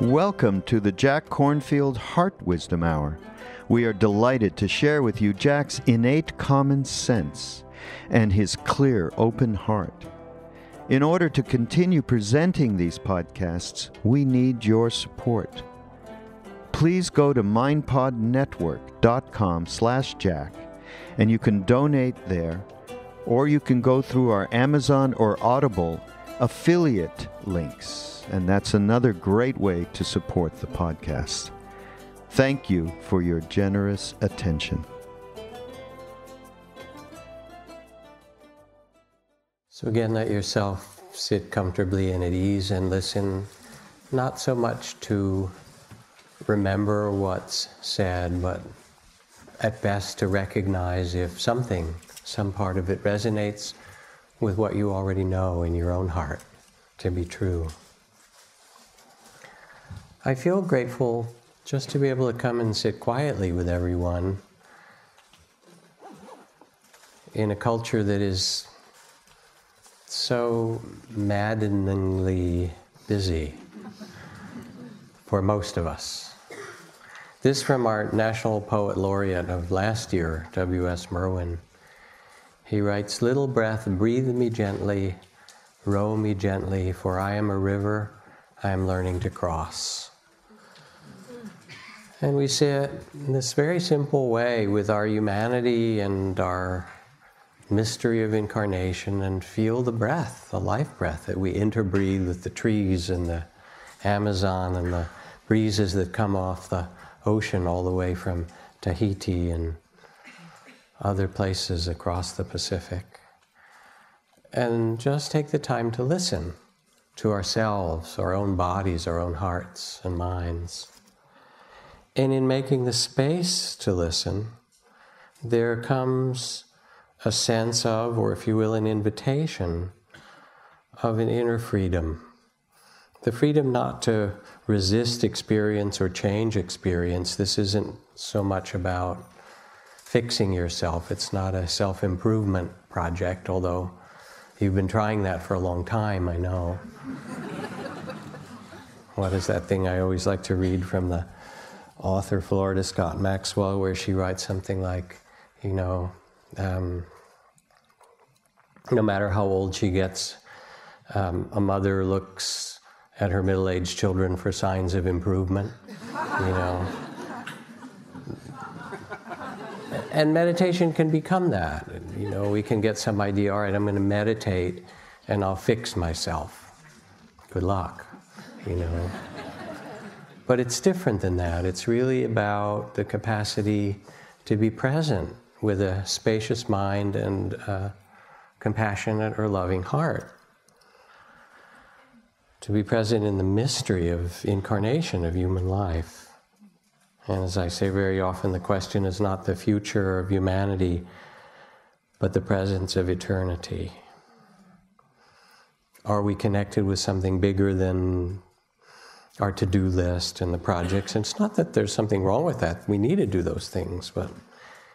Welcome to the Jack Kornfield Heart Wisdom Hour. We are delighted to share with you Jack's innate common sense and his clear, open heart. In order to continue presenting these podcasts, we need your support. Please go to mindpodnetwork.com/Jack and you can donate there, or you can go through our Amazon or Audible affiliate links, and that's another great way to support the podcast. Thank you for your generous attention. So again, let yourself sit comfortably and at ease and listen, not so much to remember what's said, but at best to recognize if some part of it resonates with what you already know in your own heart to be true. I feel grateful just to be able to come and sit quietly with everyone in a culture that is so maddeningly busy for most of us. This from our National Poet Laureate of last year, W.S. Merwin. He writes, "Little breath, breathe me gently, row me gently, for I am a river I am learning to cross." And we sit in this very simple way with our humanity and our mystery of incarnation and feel the breath, the life breath that we interbreathe with the trees and the Amazon and the breezes that come off the ocean all the way from Tahiti and other places across the Pacific. And just take the time to listen to ourselves, our own bodies, our own hearts and minds. And in making the space to listen, there comes a sense of, or if you will, an invitation of an inner freedom. The freedom not to resist experience or change experience. This isn't so much about fixing yourself. It's not a self-improvement project, although you've been trying that for a long time, I know. What is that thing I always like to read from the author Florida Scott Maxwell, where she writes something like, no matter how old she gets, a mother looks at her middle-aged children for signs of improvement, And meditation can become that. We can get some idea, all right, I'm going to meditate and I'll fix myself. Good luck, But it's different than that. It's really about the capacity to be present with a spacious mind and a compassionate or loving heart. To be present in the mystery of incarnation of human life. And as I say very often, the question is not the future of humanity, but the presence of eternity. Are we connected with something bigger than our to-do list and the projects? And it's not that there's something wrong with that. We need to do those things, but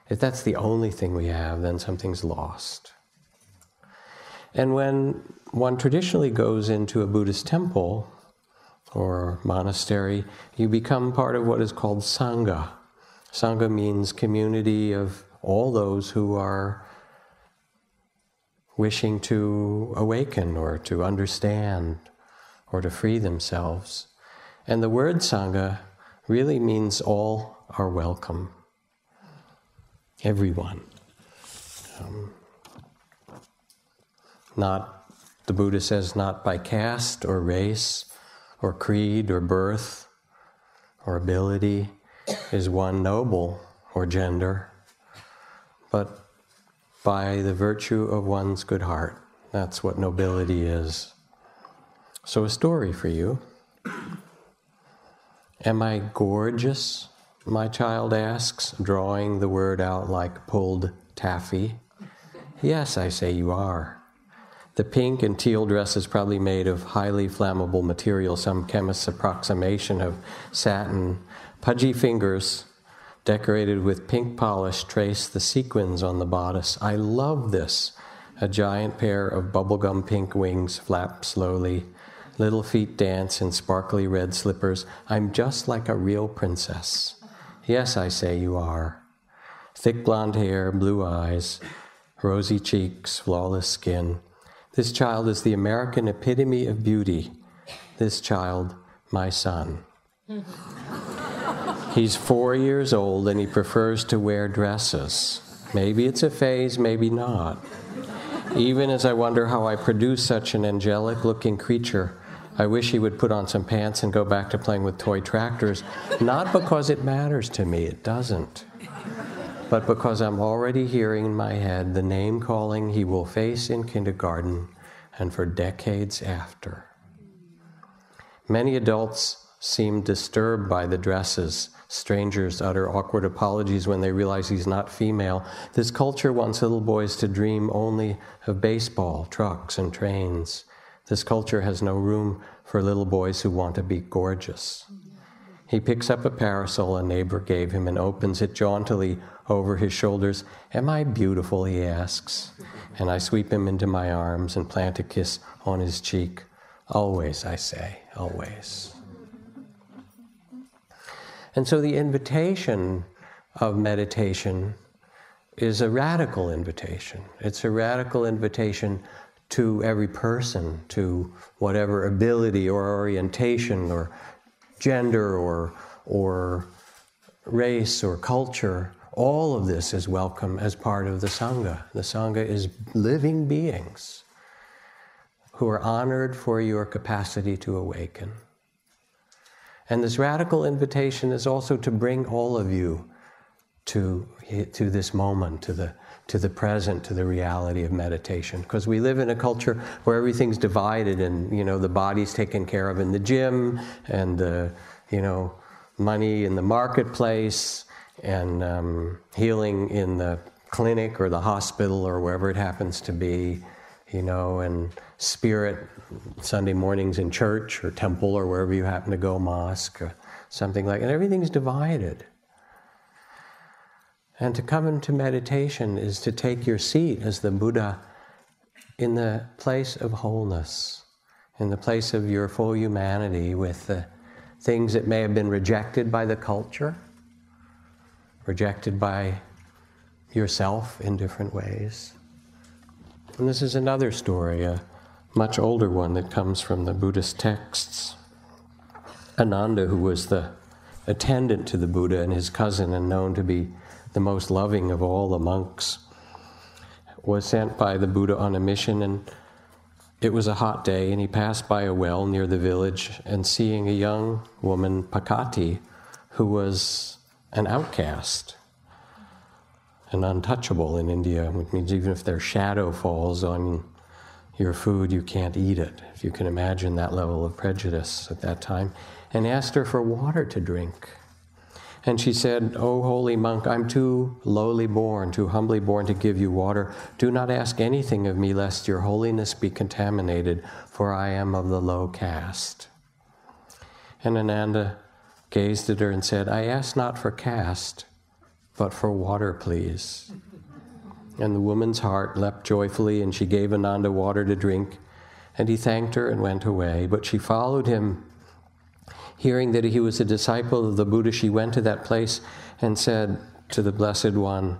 if that's the only thing we have, then something's lost. And when one traditionally goes into a Buddhist temple or monastery, you become part of what is called Sangha. Sangha means community of all those who are wishing to awaken or to understand or to free themselves. And the word Sangha really means all are welcome. Everyone. The Buddha says, not by caste or race or creed or birth or ability is one noble or gender, but by the virtue of one's good heart. That's what nobility is. So a story for you. Am I gorgeous? My child asks, drawing the word out like pulled taffy. Yes, I say you are. The pink and teal dress is probably made of highly flammable material, some chemist's approximation of satin. Pudgy fingers, decorated with pink polish, trace the sequins on the bodice. I love this. A giant pair of bubblegum pink wings flap slowly. Little feet dance in sparkly red slippers. I'm just like a real princess. Yes, I say you are. Thick blonde hair, blue eyes, rosy cheeks, flawless skin. This child is the American epitome of beauty. This child, my son. He's 4 years old and he prefers to wear dresses. Maybe it's a phase, maybe not. Even as I wonder how I produce such an angelic-looking creature, I wish he would put on some pants and go back to playing with toy tractors, not because it matters to me, it doesn't, but because I'm already hearing in my head the name calling he will face in kindergarten and for decades after. Many adults seem disturbed by the dresses. Strangers utter awkward apologies when they realize he's not female. This culture wants little boys to dream only of baseball, trucks, and trains. This culture has no room for little boys who want to be gorgeous. He picks up a parasol a neighbor gave him and opens it jauntily over his shoulders. Am I beautiful, he asks. And I sweep him into my arms and plant a kiss on his cheek. Always, I say, always. And so the invitation of meditation is a radical invitation. It's a radical invitation to every person, to whatever ability or orientation or gender or race or culture. All of this is welcome as part of the Sangha. The Sangha is living beings who are honored for your capacity to awaken. And this radical invitation is also to bring all of you to this moment, to the present, to the reality of meditation. Because we live in a culture where everything's divided and, the body's taken care of in the gym and the, money in the marketplace and healing in the clinic or the hospital or wherever it happens to be, and spirit Sunday mornings in church or temple or wherever you happen to go, mosque or something like that. And everything's divided. And to come into meditation is to take your seat as the Buddha in the place of wholeness, in the place of your full humanity with the things that may have been rejected by the culture, rejected by yourself in different ways. And this is another story, a much older one that comes from the Buddhist texts. Ananda, who was the attendant to the Buddha and his cousin and known to be the most loving of all the monks, was sent by the Buddha on a mission, and it was a hot day, and he passed by a well near the village, and seeing a young woman, Pakati, who was an outcast, an untouchable in India, which means even if their shadow falls on your food, you can't eat it, if you can imagine that level of prejudice at that time, and asked her for water to drink. And she said, "Oh, holy monk, I'm too lowly born, too humbly born to give you water. Do not ask anything of me, lest your holiness be contaminated, for I am of the low caste." And Ananda gazed at her and said, "I ask not for caste, but for water, please." And the woman's heart leapt joyfully, and she gave Ananda water to drink, and he thanked her and went away. But she followed him. Hearing that he was a disciple of the Buddha, she went to that place and said to the Blessed One,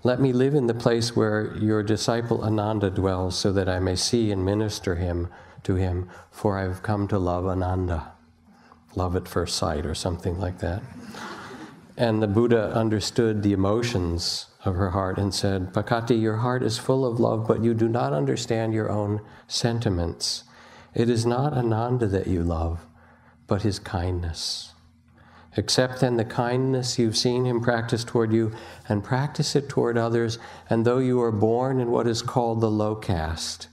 "Let me live in the place where your disciple Ananda dwells, so that I may see and minister to him, for I have come to love Ananda." Love at first sight or something like that. And the Buddha understood the emotions of her heart and said, "Pakati, your heart is full of love, but you do not understand your own sentiments. It is not Ananda that you love, but his kindness. Accept then the kindness you've seen him practice toward you, and practice it toward others, and though you are born in what is called the low caste,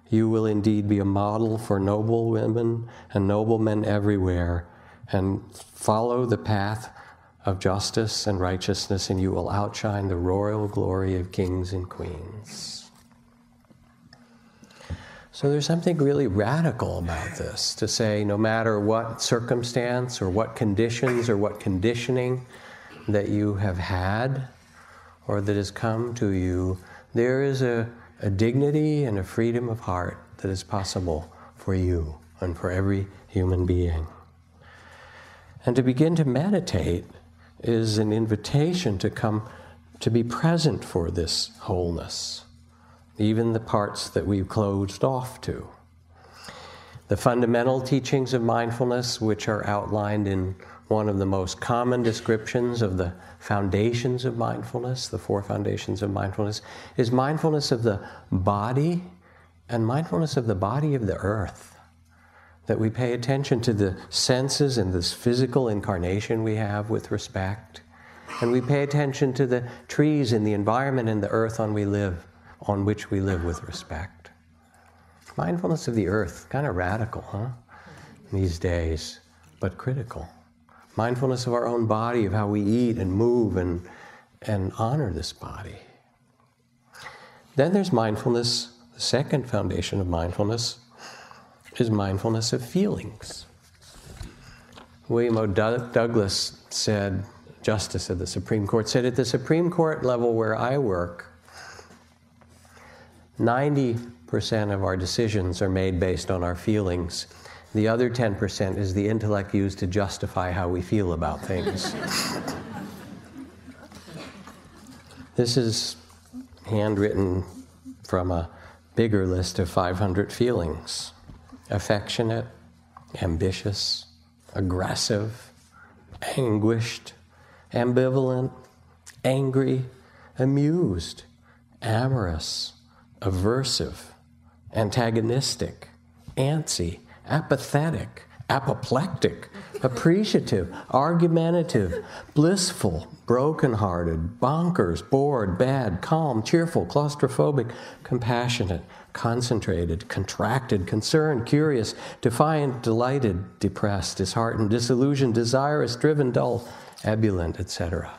you will indeed be a model for noble women and noble men everywhere, and follow the path of justice and righteousness, and you will outshine the royal glory of kings and queens." So there's something really radical about this, to say no matter what circumstance or what conditions or what conditioning that you have had or that has come to you, there is a dignity and a freedom of heart that is possible for you and for every human being. And to begin to meditate is an invitation to come to be present for this wholeness, even the parts that we've closed off to. The fundamental teachings of mindfulness, which are outlined in one of the most common descriptions of the foundations of mindfulness, the 4 foundations of mindfulness, is mindfulness of the body and mindfulness of the body of the earth. That we pay attention to the senses and this physical incarnation we have with respect. And we pay attention to the trees and the environment and the earth on which we live with respect. Mindfulness of the earth, kind of radical, huh? These days, but critical. Mindfulness of our own body, of how we eat and move and honor this body. Then there's mindfulness, the second foundation of mindfulness is mindfulness of feelings. William O. Douglas said, Justice of the Supreme Court, said at the Supreme Court level where I work, 90% of our decisions are made based on our feelings. The other 10% is the intellect used to justify how we feel about things. This is handwritten from a bigger list of 500 feelings. Affectionate, ambitious, aggressive, anguished, ambivalent, angry, amused, amorous, aversive, antagonistic, antsy, apathetic, apoplectic, appreciative, argumentative, blissful, brokenhearted, bonkers, bored, bad, calm, cheerful, claustrophobic, compassionate, concentrated, contracted, concerned, curious, defiant, delighted, depressed, disheartened, disillusioned, desirous, driven, dull, ebullient, etc.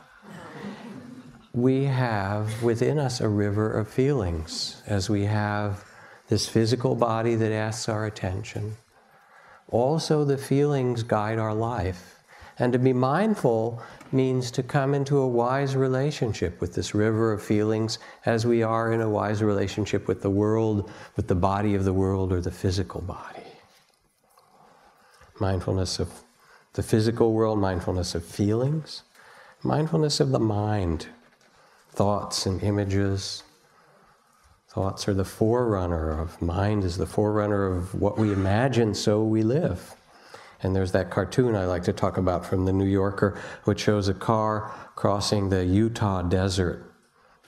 We have within us a river of feelings, as we have this physical body that asks our attention. Also, the feelings guide our life. And to be mindful means to come into a wise relationship with this river of feelings, as we are in a wise relationship with the world, with the body of the world, or the physical body. Mindfulness of the physical world, mindfulness of feelings, mindfulness of the mind, thoughts and images. Thoughts are the forerunner of mind, is the forerunner of what we imagine, so we live. And there's that cartoon I like to talk about from the New Yorker, which shows a car crossing the Utah desert,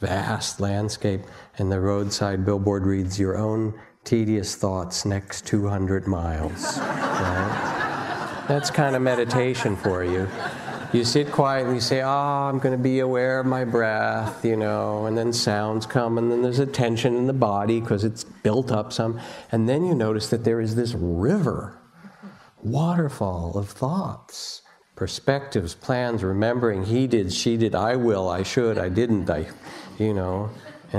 vast landscape, and the roadside billboard reads, "Your own tedious thoughts next 200 miles." Right? That's kind of meditation for you. You sit quiet and you say, I'm going to be aware of my breath, and then sounds come, and then there's a tension in the body because it's built up some, and then you notice that there is this river, waterfall of thoughts, perspectives, plans, remembering, he did, she did, I will, I should, I didn't, and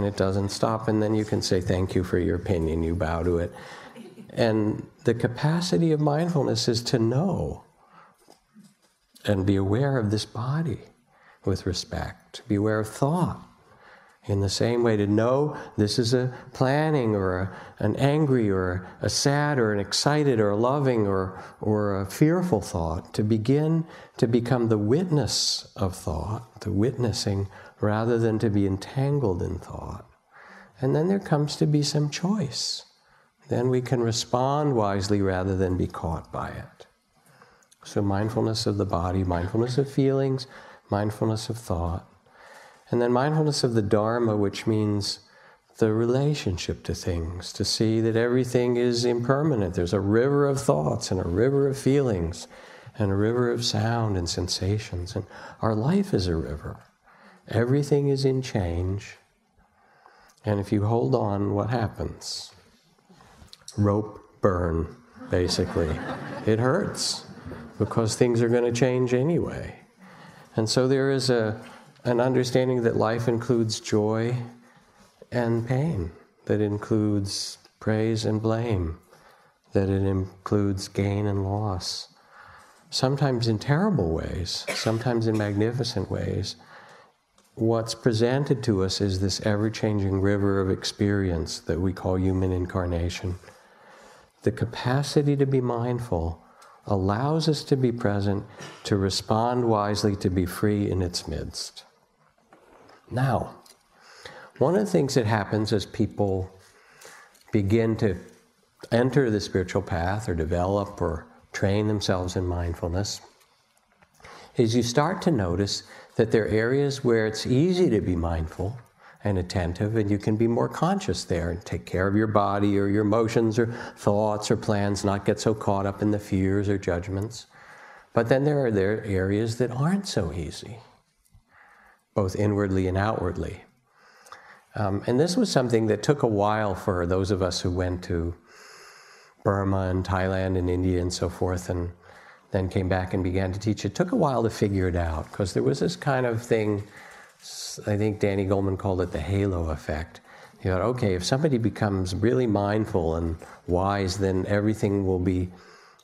it doesn't stop, and then you can say thank you for your opinion, you bow to it. And the capacity of mindfulness is to know and be aware of this body with respect, to be aware of thought. In the same way, to know this is a planning or an angry or a sad or an excited or a loving or a fearful thought, to begin to become the witness of thought, the witnessing, rather than to be entangled in thought. And then there comes to be some choice. Then we can respond wisely rather than be caught by it. So mindfulness of the body, mindfulness of feelings, mindfulness of thought. And then mindfulness of the Dharma, which means the relationship to things, to see that everything is impermanent. There's a river of thoughts and a river of feelings and a river of sound and sensations. And our life is a river. Everything is in change. And if you hold on, what happens? Rope burn, basically. It hurts, because things are going to change anyway. And so there is an understanding that life includes joy and pain, that includes praise and blame, that it includes gain and loss, sometimes in terrible ways, sometimes in magnificent ways. What's presented to us is this ever-changing river of experience that we call human incarnation. the capacity to be mindful allows us to be present, to respond wisely, to be free in its midst. Now, one of the things that happens as people begin to enter the spiritual path or develop or train themselves in mindfulness is you start to notice that there are areas where it's easy to be mindful and attentive, and you can be more conscious there and take care of your body or your emotions or thoughts or plans, not get so caught up in the fears or judgments. But then there are areas that aren't so easy, both inwardly and outwardly. And this was something that took a while for those of us who went to Burma and Thailand and India and so forth, and then came back and began to teach. It took a while to figure it out, because there was this kind of thing, I think Danny Goleman called it the halo effect. You thought, okay, if somebody becomes really mindful and wise, then everything will be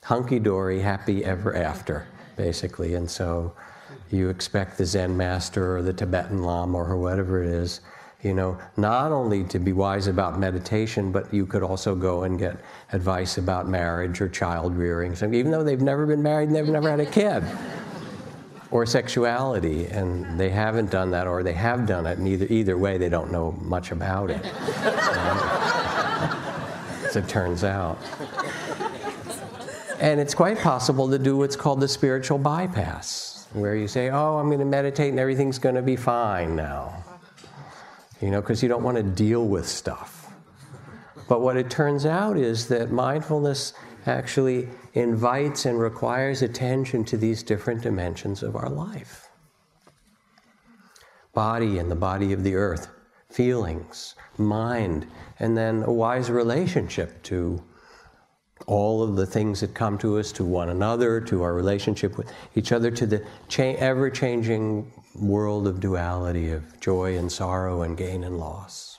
hunky-dory, happy ever after, basically. And so you expect the Zen master or the Tibetan Lama or whatever it is, not only to be wise about meditation, but you could also go and get advice about marriage or child rearing. So even though they've never been married and they've never had a kid. Or sexuality, and they haven't done that, or they have done it, and either way they don't know much about it, as it turns out. And it's quite possible to do what's called the spiritual bypass, where you say, oh, I'm going to meditate and everything's going to be fine now. Because you don't want to deal with stuff. But what it turns out is that mindfulness actually invites and requires attention to these different dimensions of our life. Body and the body of the earth, feelings, mind, and then a wise relationship to all of the things that come to us, to one another, to our relationship with each other, to the ever-changing world of duality, of joy and sorrow and gain and loss.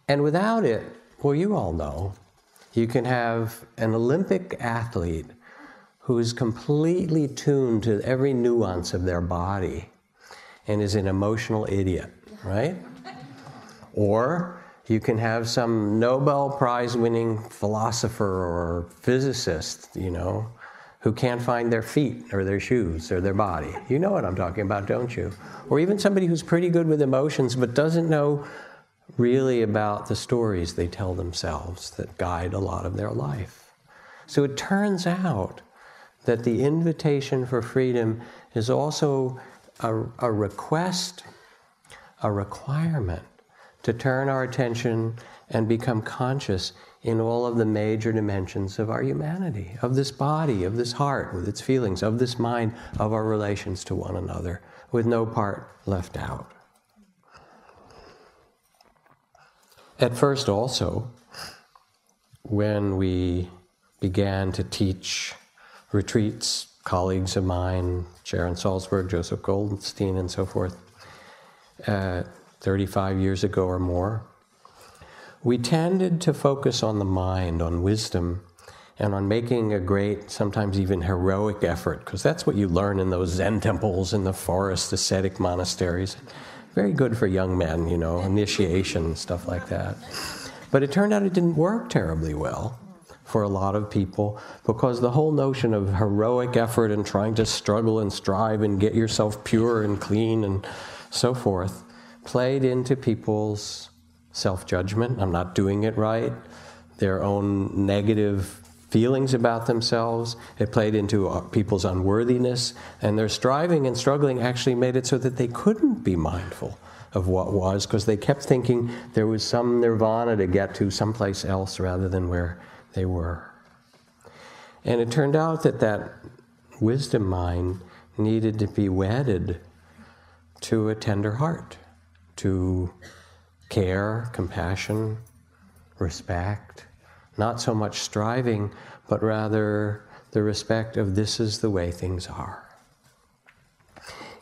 And without it, well, you all know, you can have an Olympic athlete who is completely tuned to every nuance of their body and is an emotional idiot, right? Or you can have some Nobel Prize-winning philosopher or physicist, who can't find their feet or their shoes or their body. You know what I'm talking about, don't you? Or even somebody who's pretty good with emotions but doesn't know really about the stories they tell themselves that guide a lot of their life. So it turns out that the invitation for freedom is also a request, a requirement to turn our attention and become conscious in all of the major dimensions of our humanity, of this body, of this heart, with its feelings, of this mind, of our relations to one another, with no part left out. At first also, when we began to teach retreats, colleagues of mine, Sharon Salzberg, Joseph Goldstein, and so forth, 35 years ago or more, we tended to focus on the mind, on wisdom, and on making a great, sometimes even heroic effort, because that's what you learn in those Zen temples in the forest, ascetic monasteries. Very good for young men, initiation, stuff like that. But it turned out it didn't work terribly well for a lot of people, because the whole notion of heroic effort and trying to struggle and strive and get yourself pure and clean and so forth played into people's self-judgment, I'm not doing it right, their own negative feelings about themselves. It played into people's unworthiness, and their striving and struggling actually made it so that they couldn't be mindful of what was, because they kept thinking there was some nirvana to get to someplace else rather than where they were. And it turned out that wisdom mind needed to be wedded to a tender heart, to care, compassion, respect, not so much striving, but rather the respect of this is the way things are.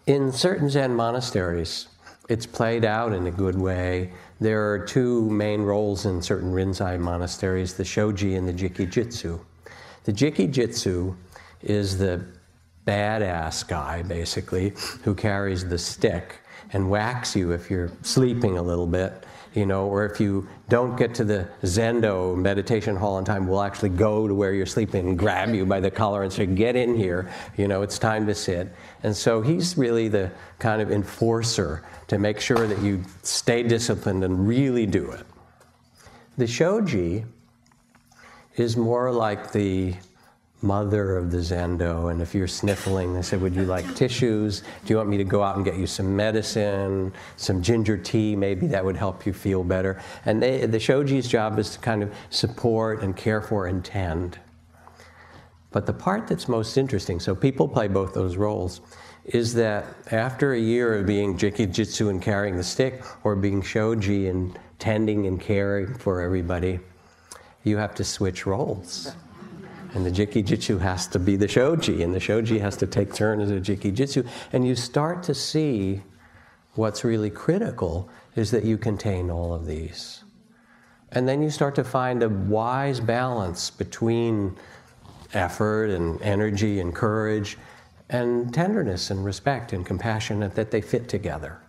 In certain Zen monasteries, it's played out in a good way. There are two main roles in certain Rinzai monasteries, the Shoji and the Jujitsu. The Jujitsu is the badass guy, basically, who carries the stick, and whacks you if you're sleeping a little bit, or if you don't get to the Zendo meditation hall on time, we'll actually go to where you're sleeping and grab you by the collar and say, get in here, it's time to sit. And so he's really the kind of enforcer to make sure that you stay disciplined and really do it. The Shoji is more like the mother of the Zendo, and if you're sniffling, they said, would you like tissues? Do you want me to go out and get you some medicine, some ginger tea? Maybe that would help you feel better. And the Shoji's job is to kind of support and care for and tend. But the part that's most interesting, so people play both those roles, is that after a year of being Jujitsu and carrying the stick, or being Shoji and tending and caring for everybody, you have to switch roles. And the Jujitsu has to be the Shoji, and the Shoji has to take turn as a Jujitsu. And you start to see what's really critical is that you contain all of these. And then you start to find a wise balance between effort and energy and courage and tenderness and respect and compassion, and that they fit together.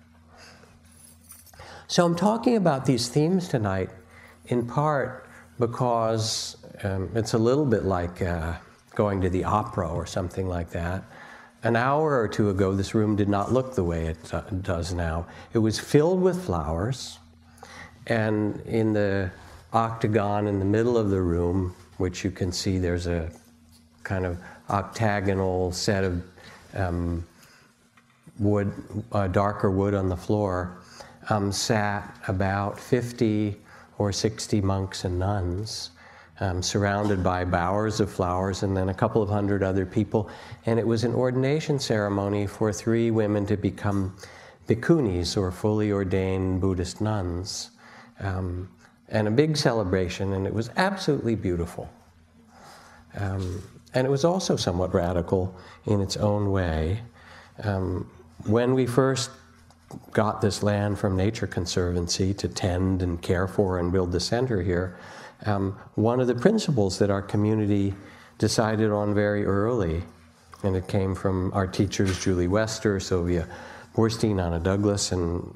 So I'm talking about these themes tonight in part because it's a little bit like going to the opera or something like that. An hour or two ago, this room did not look the way it does now. It was filled with flowers, and in the octagon in the middle of the room, which you can see there's a kind of octagonal set of wood, darker wood on the floor, sat about 50 or 60 monks and nuns, surrounded by bowers of flowers, and then a couple of hundred other people. And it was an ordination ceremony for 3 women to become bhikkhunis, or fully ordained Buddhist nuns. And a big celebration, and it was absolutely beautiful. And it was also somewhat radical in its own way. When we first got this land from Nature Conservancy to tend and care for and build the center here, one of the principles that our community decided on very early, and it came from our teachers, Julie Wester, Sylvia Borstein, Anna Douglas, and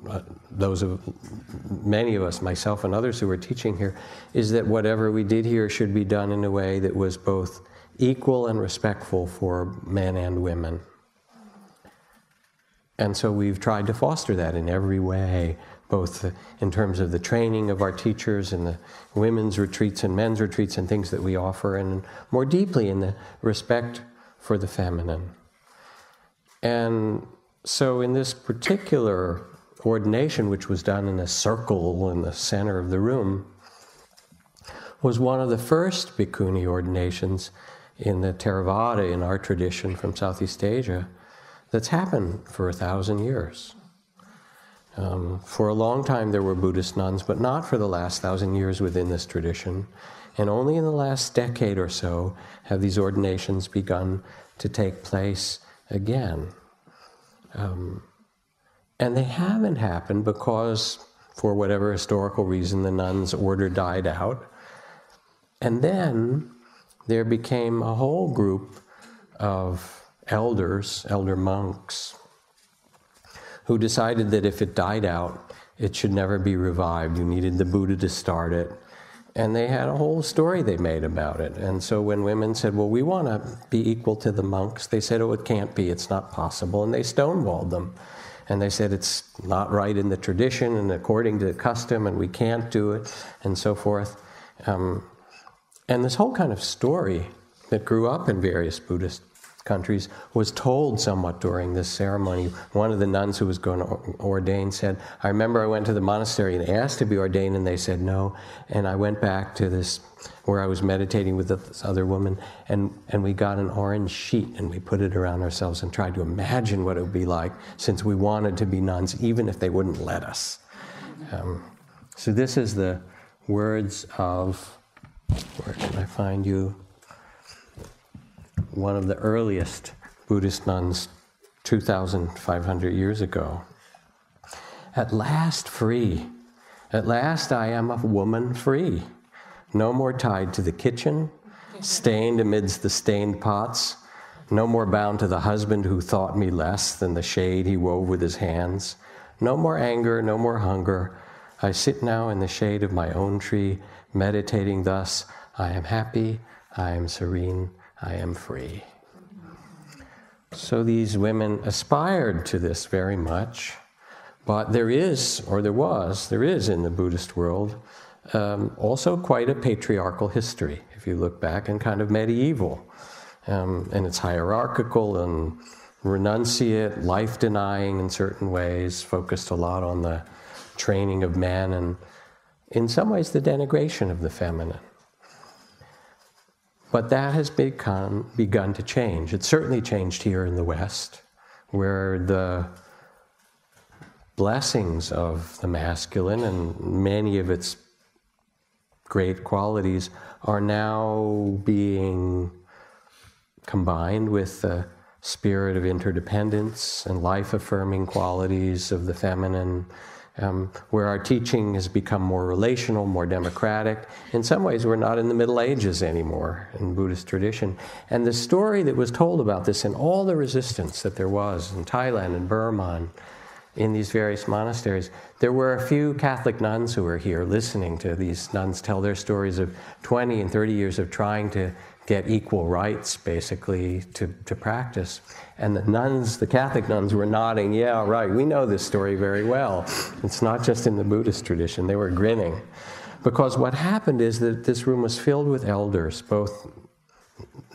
many of us, myself and others who were teaching here, is that whatever we did here should be done in a way that was both equal and respectful for men and women. And so we've tried to foster that in every way, both in terms of the training of our teachers and the women's retreats and men's retreats and things that we offer, and more deeply in the respect for the feminine. And so in this particular ordination, which was done in a circle in the center of the room, was one of the first bhikkhuni ordinations in the Theravada, in our tradition from Southeast Asia, that's happened for 1,000 years. For a long time there were Buddhist nuns, but not for the last 1,000 years within this tradition. And only in the last decade or so have these ordinations begun to take place again. And they haven't happened because, for whatever historical reason, the nuns' order died out. And then there became a whole group of elders, elder monks, who decided that if it died out, it should never be revived. You needed the Buddha to start it. And they had a whole story they made about it. And so when women said, well, we want to be equal to the monks, they said, oh, it can't be, it's not possible. And they stonewalled them. And they said, it's not right in the tradition and according to custom, and we can't do it, and so forth. And this whole kind of story that grew up in various Buddhist countries was told somewhat during this ceremony. One of the nuns who was going to ordain said, I remember I went to the monastery and asked to be ordained, and they said no. And I went back to this, where I was meditating with this other woman, and we got an orange sheet and we put it around ourselves and tried to imagine what it would be like, since we wanted to be nuns, even if they wouldn't let us. So this is the words of, where can I find you? One of the earliest Buddhist nuns 2,500 years ago. At last free. At last I am a woman free. No more tied to the kitchen, stained amidst the stained pots. No more bound to the husband who thought me less than the shade he wove with his hands. No more anger, no more hunger. I sit now in the shade of my own tree, meditating thus. I am happy, I am serene, I am free. So these women aspired to this very much, but there is in the Buddhist world, also quite a patriarchal history, if you look back, and kind of medieval. And it's hierarchical and renunciate, life-denying in certain ways, focused a lot on the training of men, and in some ways the denigration of the feminine. But that has begun to change. It certainly changed here in the West, where the blessings of the masculine and many of its great qualities are now being combined with the spirit of interdependence and life-affirming qualities of the feminine, where our teaching has become more relational, more democratic. In some ways, we're not in the Middle Ages anymore in Buddhist tradition. And the story that was told about this and all the resistance that there was in Thailand and Burma and in these various monasteries, there were a few Catholic nuns who were here listening to these nuns tell their stories of 20 and 30 years of trying to get equal rights, basically, to practice. And the nuns, the Catholic nuns, were nodding, yeah, right, we know this story very well. It's not just in the Buddhist tradition. They were grinning. Because what happened is that this room was filled with elders, both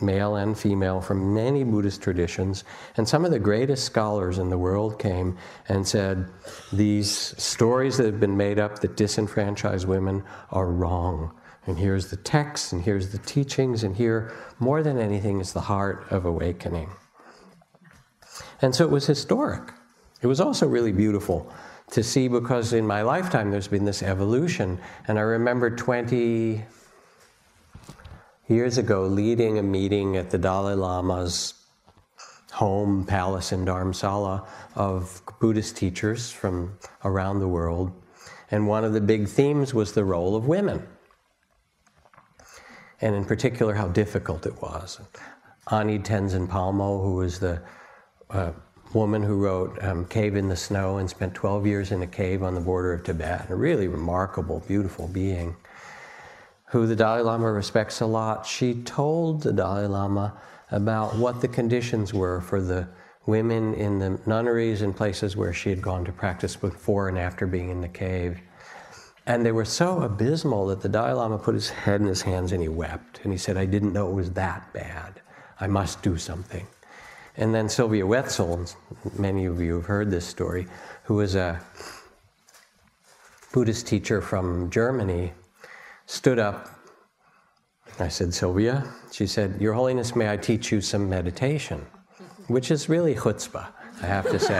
male and female, from many Buddhist traditions. And some of the greatest scholars in the world came and said, these stories that have been made up that disenfranchise women are wrong. And here's the text, and here's the teachings, and here, more than anything, is the heart of awakening. And so it was historic. It was also really beautiful to see, because in my lifetime there's been this evolution. And I remember 20 years ago leading a meeting at the Dalai Lama's home palace in Dharamsala of Buddhist teachers from around the world. And one of the big themes was the role of women. And in particular, how difficult it was. Ani Tenzin Palmo, who was the woman who wrote Cave in the Snow and spent 12 years in a cave on the border of Tibet, a really remarkable, beautiful being, who the Dalai Lama respects a lot. She told the Dalai Lama about what the conditions were for the women in the nunneries and places where she had gone to practice before and after being in the cave. And they were so abysmal that the Dalai Lama put his head in his hands and he wept. And he said, I didn't know it was that bad. I must do something. And then Sylvia Wetzel, many of you have heard this story, who was a Buddhist teacher from Germany, stood up. I said, Sylvia, she said, Your Holiness, may I teach you some meditation? Which is really chutzpah, I have to say.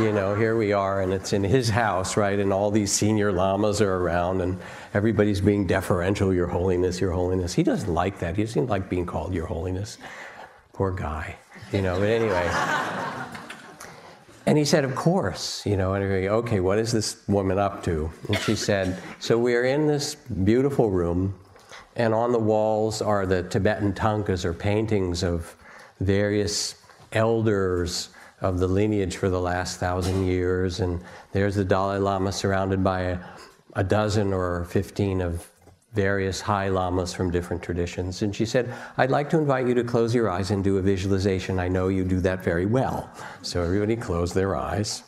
You know, here we are, and it's in his house, right, and all these senior lamas are around, and everybody's being deferential, Your Holiness, Your Holiness. He doesn't like that. He doesn't like being called Your Holiness. Poor guy, you know, but anyway. And he said, of course, you know, and I go, okay, what is this woman up to? And she said, so we're in this beautiful room, and on the walls are the Tibetan tankas, or paintings of various elders of the lineage for the last 1,000 years, and there's the Dalai Lama surrounded by a dozen or 15 of various high lamas from different traditions. And she said, I'd like to invite you to close your eyes and do a visualization. I know you do that very well. So everybody closed their eyes.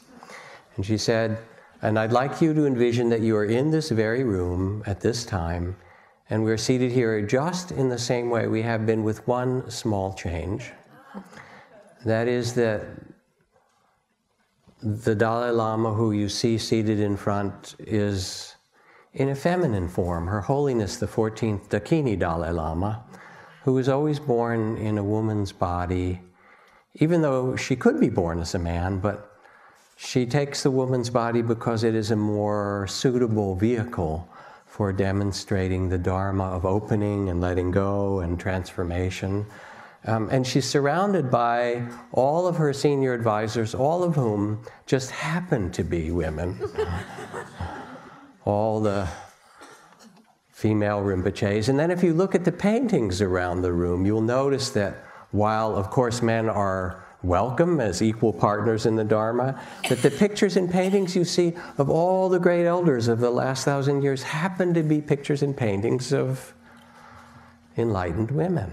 And she said, and I'd like you to envision that you are in this very room at this time, and we're seated here just in the same way we have been, with one small change. That is that the Dalai Lama who you see seated in front is in a feminine form, Her Holiness the 14th Dakini Dalai Lama, who was always born in a woman's body, even though she could be born as a man, but she takes the woman's body because it is a more suitable vehicle for demonstrating the Dharma of opening and letting go and transformation. And she's surrounded by all of her senior advisors, all of whom just happen to be women. All the female Rinpoches. And then if you look at the paintings around the room, you'll notice that while, of course, men are welcome as equal partners in the Dharma, that the pictures and paintings you see of all the great elders of the last 1,000 years happen to be pictures and paintings of enlightened women.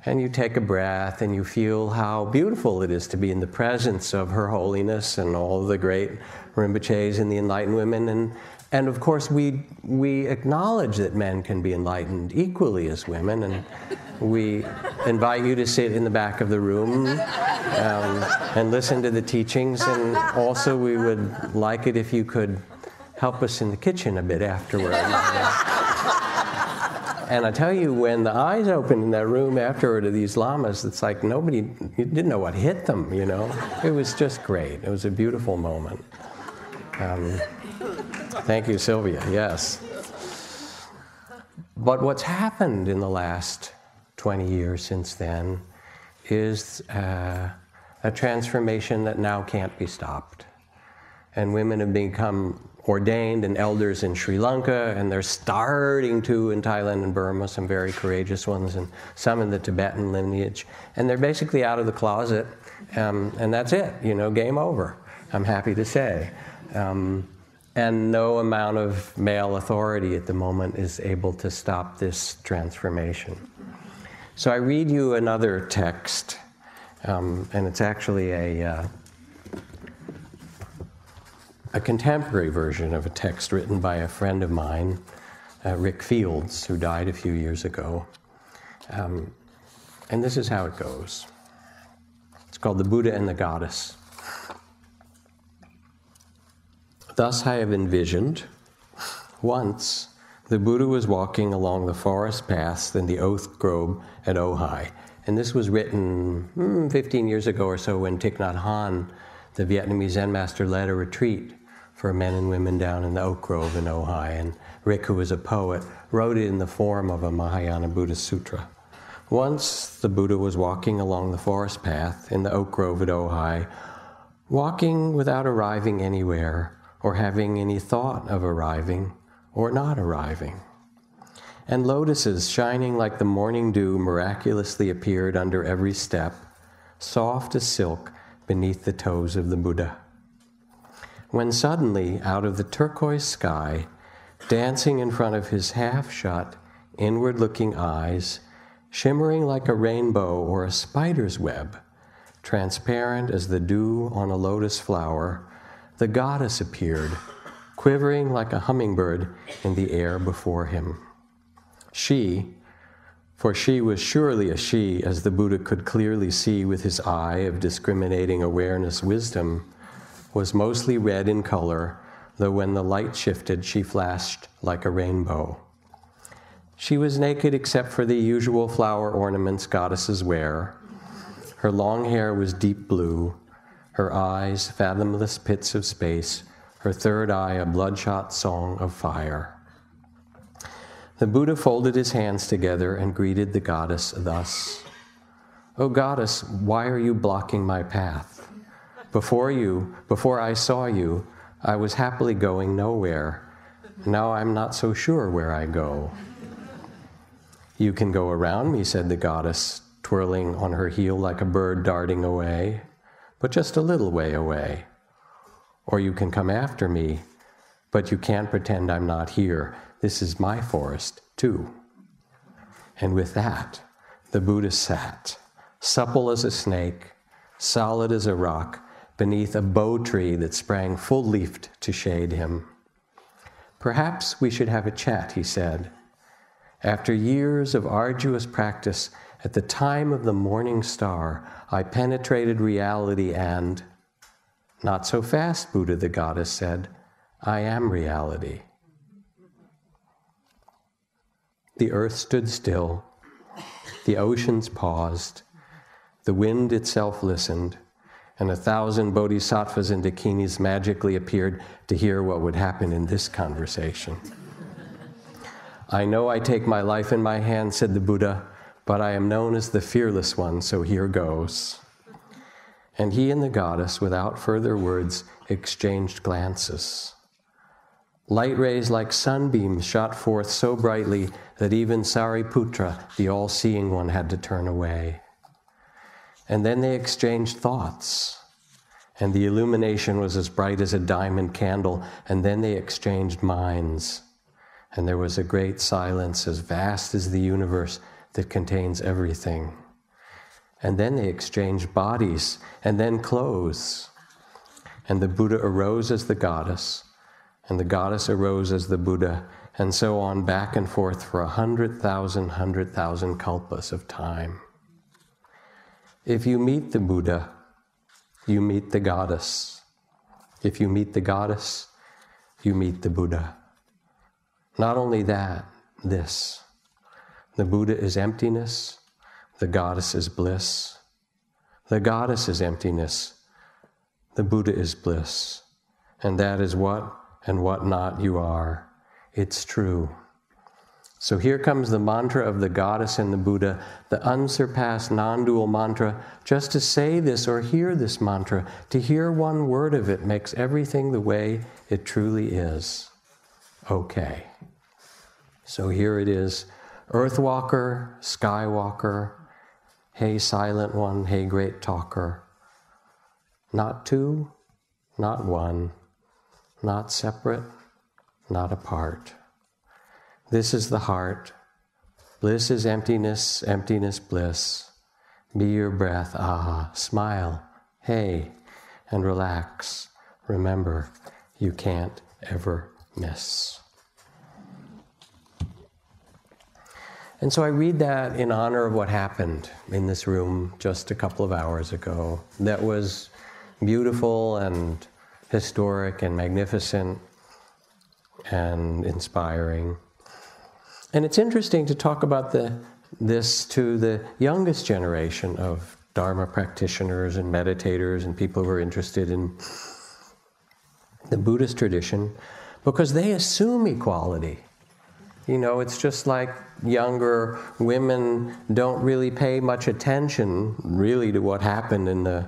And you take a breath and you feel how beautiful it is to be in the presence of Her Holiness and all the great Rinpoches and the enlightened women. And of course, we acknowledge that men can be enlightened equally as women. And we invite you to sit in the back of the room and listen to the teachings. And also, we would like it if you could help us in the kitchen a bit afterward. And I tell you, when the eyes opened in that room afterward of these lamas, it's like you didn't know what hit them, you know. It was just great. It was a beautiful moment. Thank you, Sylvia, yes. But what's happened in the last 20 years since then is a transformation that now can't be stopped. And women have become ordained and elders in Sri Lanka, and they're starting to in Thailand and Burma, some very courageous ones, and some in the Tibetan lineage. And they're basically out of the closet, and that's it, you know, game over, I'm happy to say. And no amount of male authority at the moment is able to stop this transformation. So I read you another text, and it's actually a contemporary version of a text written by a friend of mine, Rick Fields, who died a few years ago. And this is how it goes. It's called The Buddha and the Goddess. Thus I have envisioned, once the Buddha was walking along the forest paths in the oak grove at Ojai. And this was written 15 years ago or so when Thich Nhat Hanh, the Vietnamese Zen master, led a retreat for men and women down in the oak grove in Ojai. And Rick, who was a poet, wrote it in the form of a Mahayana Buddhist sutra. Once the Buddha was walking along the forest path in the oak grove at Ojai, walking without arriving anywhere or having any thought of arriving or not arriving. And lotuses shining like the morning dew miraculously appeared under every step, soft as silk beneath the toes of the Buddha. When suddenly, out of the turquoise sky, dancing in front of his half-shut, inward-looking eyes, shimmering like a rainbow or a spider's web, transparent as the dew on a lotus flower, the goddess appeared, quivering like a hummingbird in the air before him. She, for she was surely a she, as the Buddha could clearly see with his eye of discriminating awareness wisdom, was mostly red in color, though when the light shifted, she flashed like a rainbow. She was naked except for the usual flower ornaments goddesses wear. Her long hair was deep blue, her eyes fathomless pits of space, her third eye a bloodshot song of fire. The Buddha folded his hands together and greeted the goddess thus: "O goddess, why are you blocking my path? Before I saw you, I was happily going nowhere. Now I'm not so sure where I go." "You can go around me," said the goddess, twirling on her heel like a bird darting away, "but just a little way away. Or you can come after me, but you can't pretend I'm not here. This is my forest, too." And with that, the Buddha sat, supple as a snake, solid as a rock, beneath a bow tree that sprang full-leafed to shade him. "Perhaps we should have a chat," he said. "After years of arduous practice, at the time of the morning star, I penetrated reality and—" "Not so fast, Buddha," the goddess said. "I am reality." The earth stood still, the oceans paused, the wind itself listened, and 1,000 bodhisattvas and dakinis magically appeared to hear what would happen in this conversation. "I know I take my life in my hand," said the Buddha, "but I am known as the fearless one, so here goes." And he and the goddess, without further words, exchanged glances. Light rays like sunbeams shot forth so brightly that even Sariputra, the all-seeing one, had to turn away. And then they exchanged thoughts. And the illumination was as bright as a diamond candle. And then they exchanged minds. And there was a great silence as vast as the universe that contains everything. And then they exchanged bodies and then clothes. And the Buddha arose as the goddess, and the goddess arose as the Buddha, and so on back and forth for 100,000 kalpas of time. If you meet the Buddha, you meet the goddess. If you meet the goddess, you meet the Buddha. Not only that, this. The Buddha is emptiness, the goddess is bliss. The goddess is emptiness, the Buddha is bliss. And that is what and what not you are. It's true. So here comes the mantra of the goddess and the Buddha, the unsurpassed non-dual mantra. Just to say this or hear this mantra, to hear one word of it makes everything the way it truly is. Okay. So here it is. Earthwalker, Skywalker, hey silent one, hey great talker. Not two, not one, not separate, not apart. This is the heart. Bliss is emptiness, emptiness bliss. Be your breath, aha, smile, hey, and relax. Remember, you can't ever miss. And so I read that in honor of what happened in this room just a couple of hours ago. That was beautiful and historic and magnificent and inspiring. And it's interesting to talk about this to the youngest generation of Dharma practitioners and meditators and people who are interested in the Buddhist tradition, because they assume equality. You know, it's just like younger women don't really pay much attention, really, to what happened in the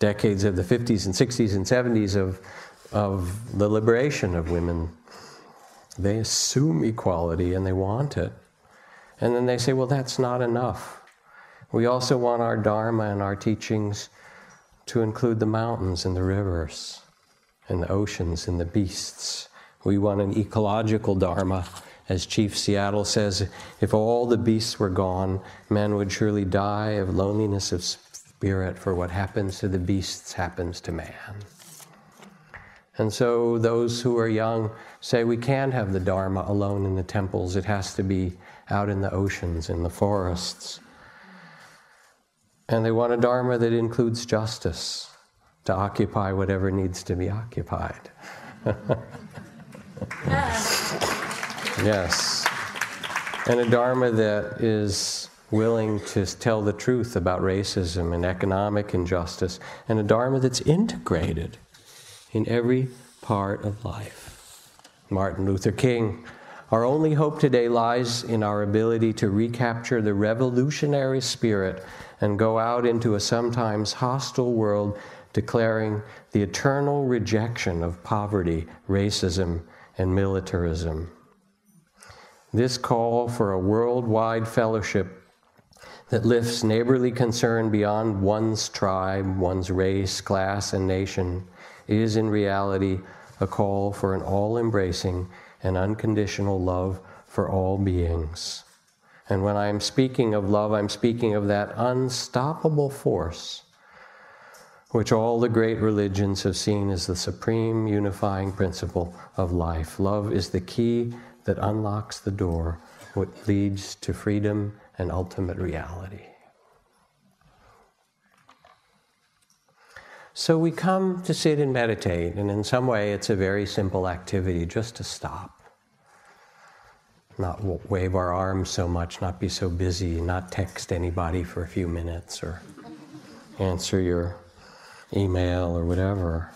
decades of the 50s and 60s and 70s of the liberation of women. They assume equality and they want it. And then they say, well, that's not enough. We also want our Dharma and our teachings to include the mountains and the rivers and the oceans and the beasts. We want an ecological Dharma. As Chief Seattle says, if all the beasts were gone, men would surely die of loneliness of spirit, for what happens to the beasts happens to man. And so those who are young say we can't have the Dharma alone in the temples. It has to be out in the oceans, in the forests. And they want a Dharma that includes justice, to occupy whatever needs to be occupied. Yes. And a Dharma that is willing to tell the truth about racism and economic injustice, and a Dharma that's integrated in every part of life. Martin Luther King, our only hope today lies in our ability to recapture the revolutionary spirit and go out into a sometimes hostile world declaring the eternal rejection of poverty, racism, and militarism. This call for a worldwide fellowship that lifts neighborly concern beyond one's tribe, one's race, class, and nation is in reality a call for an all-embracing and unconditional love for all beings. And when I'm speaking of love, I'm speaking of that unstoppable force which all the great religions have seen as the supreme unifying principle of life. Love is the key that unlocks the door, which leads to freedom and ultimate reality. So we come to sit and meditate, and in some way it's a very simple activity, just to stop. Not wave our arms so much, not be so busy, not text anybody for a few minutes, or answer your email or whatever.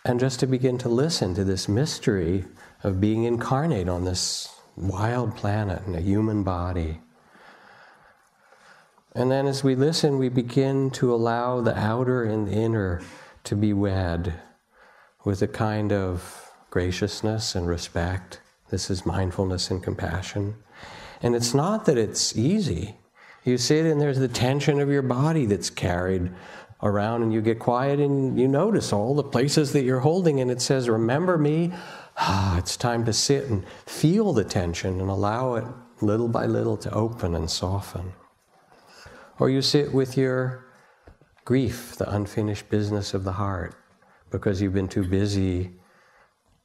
And just to begin to listen to this mystery of being incarnate on this wild planet in a human body. And then as we listen, we begin to allow the outer and the inner to be wed with a kind of graciousness and respect. This is mindfulness and compassion. And it's not that it's easy. You sit and there's the tension of your body that's carried around, and you get quiet and you notice all the places that you're holding, and it says, remember me. It's time to sit and feel the tension and allow it little by little to open and soften. Or you sit with your grief, the unfinished business of the heart, because you've been too busy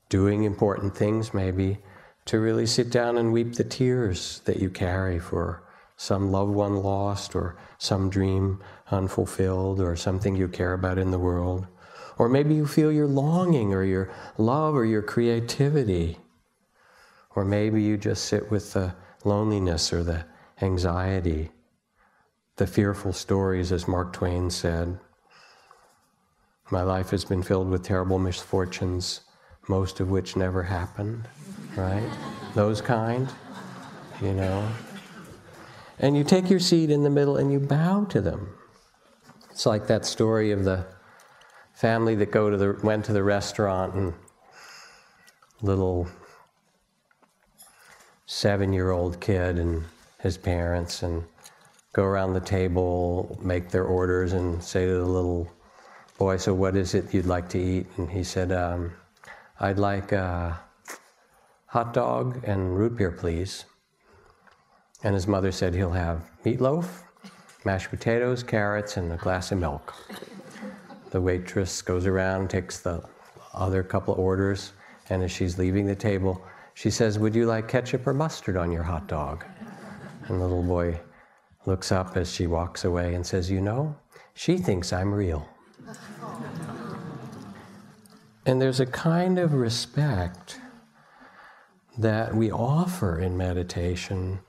doing important things maybe to really sit down and weep the tears that you carry for some loved one lost, or some dream unfulfilled, or something you care about in the world. Or maybe you feel your longing, or your love, or your creativity. Or maybe you just sit with the loneliness or the anxiety, the fearful stories, as Mark Twain said. My life has been filled with terrible misfortunes, most of which never happened, right? Those kind, you know. And you take your seat in the middle and you bow to them. It's like that story of the family that went to the restaurant, and little 7-year-old kid and his parents, and go around the table, make their orders, and say to the little boy, so what is it you'd like to eat? And he said, I'd like a hot dog and root beer, please. And his mother said he'll have meatloaf, mashed potatoes, carrots, and a glass of milk. The waitress goes around, takes the other couple of orders, and as she's leaving the table, she says, would you like ketchup or mustard on your hot dog? And the little boy looks up as she walks away and says, you know, she thinks I'm real. And there's a kind of respect that we offer in meditation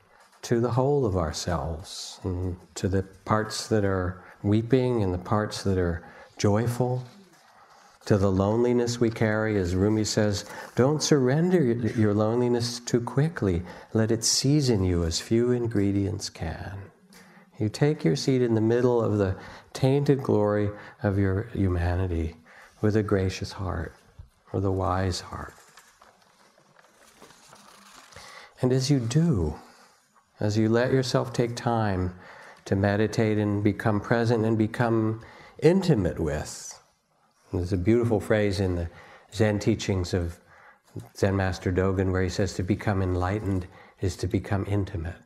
to the whole of ourselves, and to the parts that are weeping and the parts that are joyful, to the loneliness we carry. As Rumi says, don't surrender your loneliness too quickly. Let it season you as few ingredients can. You take your seat in the middle of the tainted glory of your humanity with a gracious heart, with a wise heart. And as you do, as you let yourself take time to meditate and become present and become intimate with. And there's a beautiful phrase in the Zen teachings of Zen Master Dogen where he says to become enlightened is to become intimate.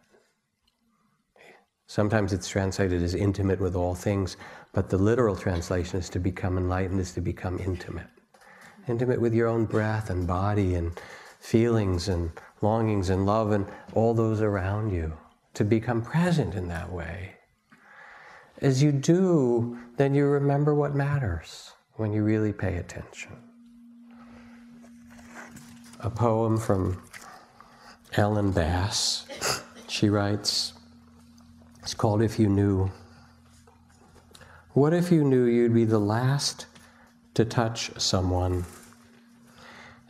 Sometimes it's translated as intimate with all things, but the literal translation is to become enlightened is to become intimate. Intimate with your own breath and body and feelings and longings and love and all those around you, to become present in that way. As you do, then you remember what matters when you really pay attention. A poem from Ellen Bass. She writes, it's called If You Knew. What if you knew you'd be the last to touch someone?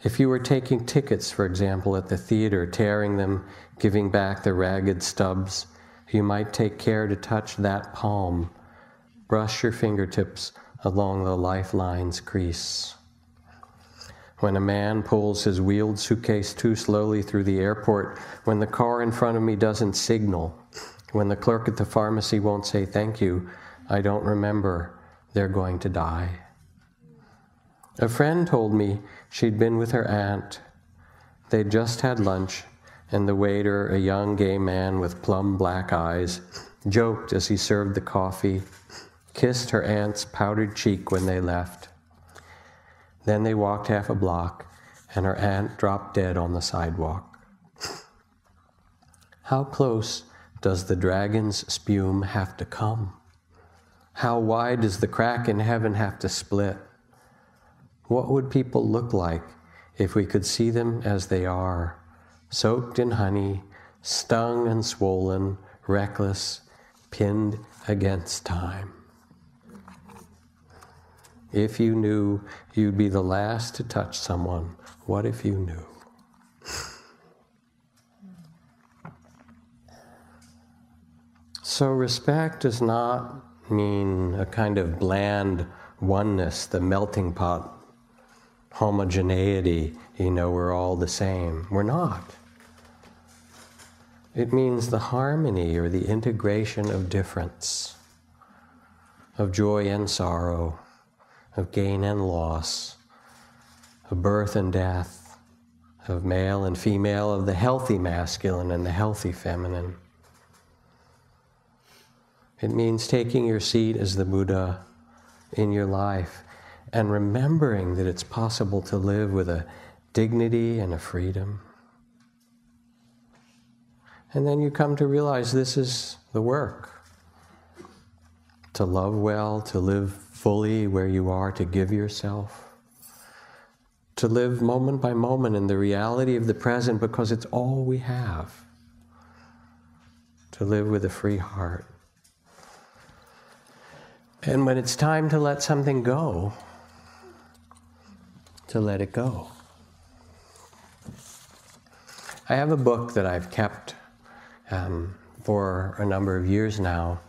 If you were taking tickets, for example, at the theater, tearing them, giving back the ragged stubs, you might take care to touch that palm, brush your fingertips along the lifeline's crease. When a man pulls his wheeled suitcase too slowly through the airport, when the car in front of me doesn't signal, when the clerk at the pharmacy won't say thank you, I don't remember they're going to die. A friend told me she'd been with her aunt. They'd just had lunch, and the waiter, a young gay man with plum black eyes, joked as he served the coffee, kissed her aunt's powdered cheek when they left. Then they walked half a block, and her aunt dropped dead on the sidewalk. How close does the dragon's spume have to come? How wide does the crack in heaven have to split? What would people look like if we could see them as they are, soaked in honey, stung and swollen, reckless, pinned against time? If you knew you'd be the last to touch someone, what if you knew? So respect does not mean a kind of bland oneness, the melting pot homogeneity, we're all the same. We're not. It means the harmony or the integration of difference, of joy and sorrow, of gain and loss, of birth and death, of male and female, of the healthy masculine and the healthy feminine. It means taking your seat as the Buddha in your life and remembering that it's possible to live with a dignity and a freedom. And then you come to realize this is the work. To love well, to live fully where you are, to give yourself. To live moment by moment in the reality of the present because it's all we have. To live with a free heart. And when it's time to let something go, to let it go. I have a book that I've kept for a number of years now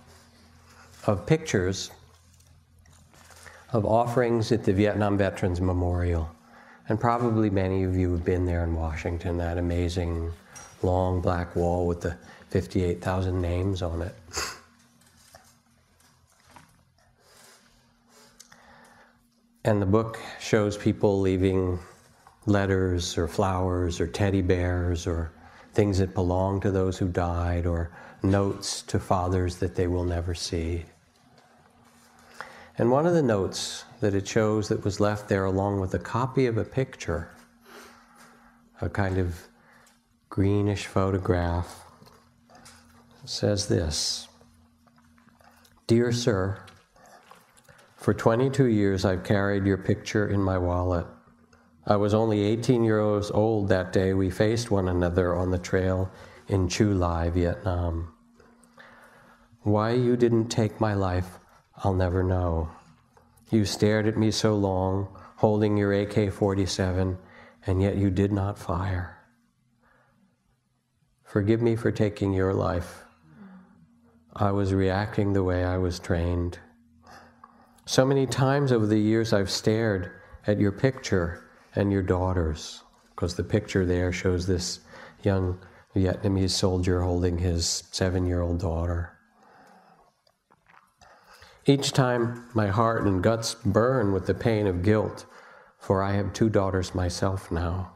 of pictures of offerings at the Vietnam Veterans Memorial. And probably many of you have been there in Washington, that amazing long black wall with the 58,000 names on it. And the book shows people leaving letters or flowers or teddy bears or things that belong to those who died or notes to fathers that they will never see. And one of the notes that it shows that was left there along with a copy of a picture, a kind of greenish photograph, says this: "Dear Sir, for 22 years I've carried your picture in my wallet. I was only 18 years old that day we faced one another on the trail in Chu Lai, Vietnam. Why you didn't take my life, I'll never know. You stared at me so long, holding your AK-47, and yet you did not fire. Forgive me for taking your life. I was reacting the way I was trained. So many times over the years I've stared at your picture and your daughters, because the picture there shows this young Vietnamese soldier holding his 7-year-old daughter. Each time my heart and guts burn with the pain of guilt, for I have 2 daughters myself now.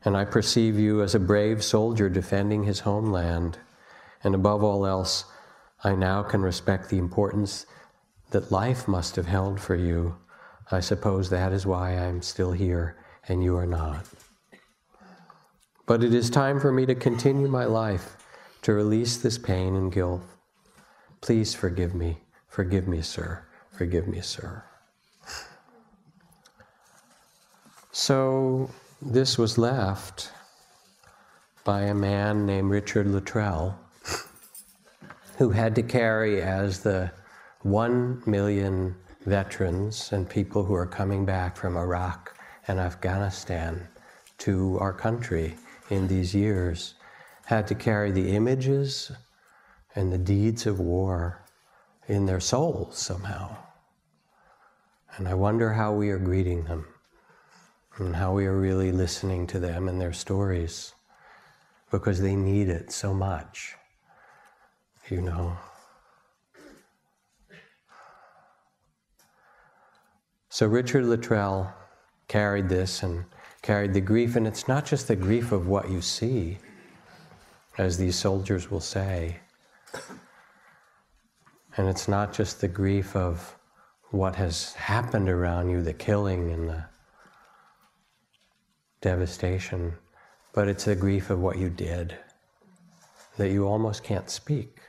And I perceive you as a brave soldier defending his homeland. And above all else, I now can respect the importance that life must have held for you. I suppose that is why I'm still here and you are not. But it is time for me to continue my life, to release this pain and guilt. Please forgive me. Forgive me, sir. Forgive me, sir." So this was left by a man named Richard Luttrell, who had to carry as the 1 million veterans and people who are coming back from Iraq and Afghanistan to our country in these years, had to carry the images and the deeds of war in their souls somehow. And I wonder how we are greeting them and how we are really listening to them and their stories, because they need it so much, you know. So Richard Luttrell carried this and carried the grief, and it's not just the grief of what you see, as these soldiers will say, and it's not just the grief of what has happened around you, the killing and the devastation, but it's the grief of what you did, that you almost can't speak.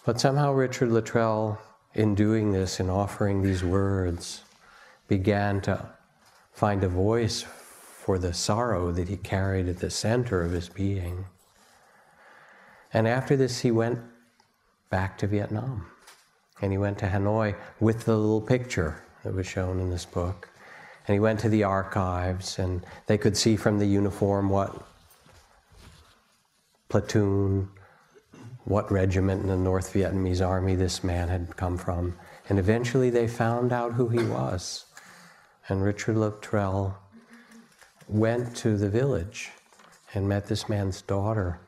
But somehow Richard Luttrell, in doing this, in offering these words, began to find a voice for the sorrow that he carried at the center of his being. And after this, he went back to Vietnam. And he went to Hanoi with the little picture that was shown in this book. And he went to the archives, and they could see from the uniform what platoon, what regiment in the North Vietnamese army this man had come from. And eventually they found out who he was. And Richard Luttrell went to the village and met this man's daughter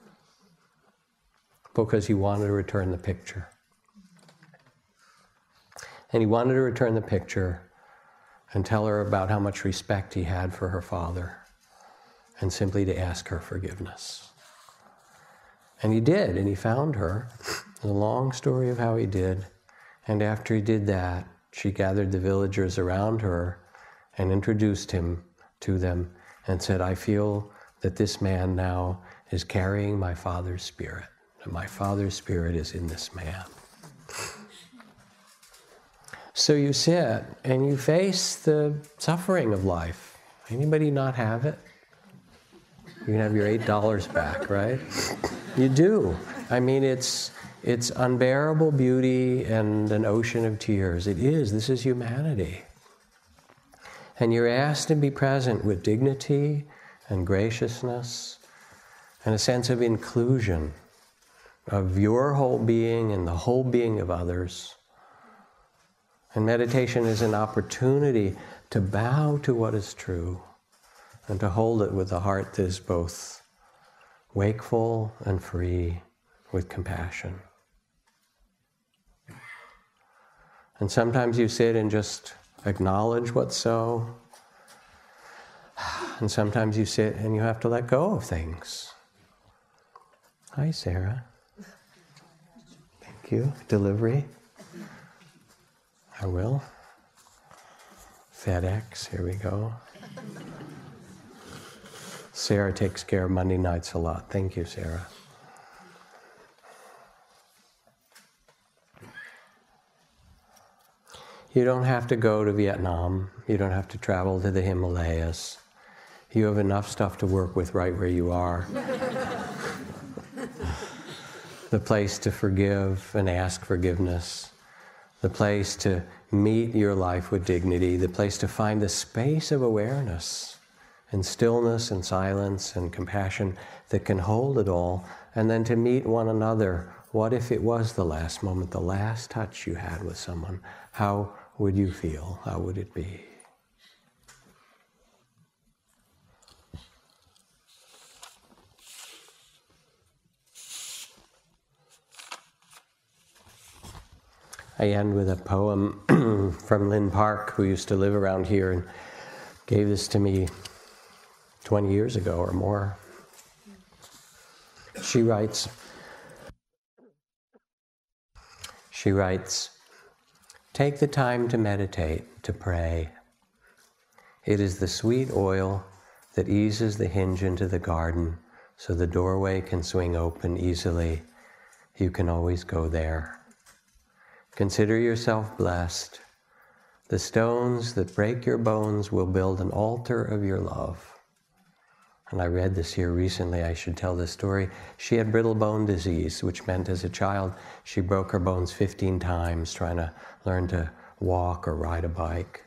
because he wanted to return the picture. And he wanted to return the picture and tell her about how much respect he had for her father, and simply to ask her forgiveness. And he did, and he found her. It's a long story of how he did. And after he did that, she gathered the villagers around her and introduced him to them and said, I feel that this man now is carrying my father's spirit, and my father's spirit is in this man. So you sit and you face the suffering of life. Anybody not have it? You can have your $8 back, right? You do. I mean, it's unbearable beauty and an ocean of tears. It is. This is humanity. And you're asked to be present with dignity and graciousness and a sense of inclusion of your whole being and the whole being of others. And meditation is an opportunity to bow to what is true and to hold it with a heart that is both wakeful and free, with compassion. And sometimes you sit and just acknowledge what's so. And sometimes you sit and you have to let go of things. Hi, Sarah. Thank you. Delivery. I will. FedEx, here we go. Sarah takes care of Monday nights a lot. Thank you, Sarah. You don't have to go to Vietnam. You don't have to travel to the Himalayas. You have enough stuff to work with right where you are. The place to forgive and ask forgiveness. The place to meet your life with dignity. The place to find the space of awareness and stillness and silence and compassion that can hold it all. And then to meet one another. What if it was the last moment, the last touch you had with someone? How would you feel? How would it be? I end with a poem from Lynn Park, who used to live around here and gave this to me 20 years ago or more. She writes, take the time to meditate, to pray. It is the sweet oil that eases the hinge into the garden so the doorway can swing open easily. You can always go there. Consider yourself blessed. The stones that break your bones will build an altar of your love. And I read this here recently, I should tell this story. She had brittle bone disease, which meant as a child she broke her bones 15 times trying to learn to walk or ride a bike.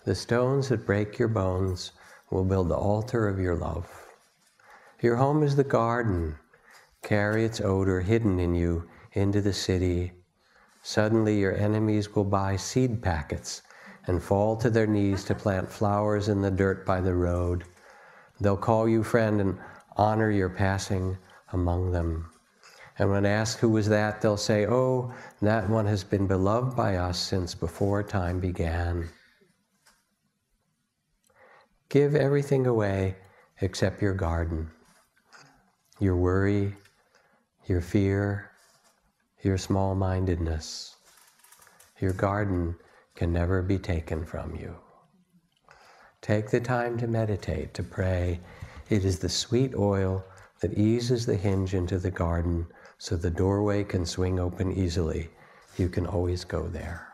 The stones that break your bones will build the altar of your love. Your home is the garden. Carry its odor hidden in you into the city. Suddenly your enemies will buy seed packets and fall to their knees to plant flowers in the dirt by the road. They'll call you friend and honor your passing among them. And when asked who was that, they'll say, oh, that one has been beloved by us since before time began. Give everything away except your garden, your worry, your fear, your small-mindedness. Your garden can never be taken from you. Take the time to meditate, to pray. It is the sweet oil that eases the hinge into the garden so the doorway can swing open easily. You can always go there.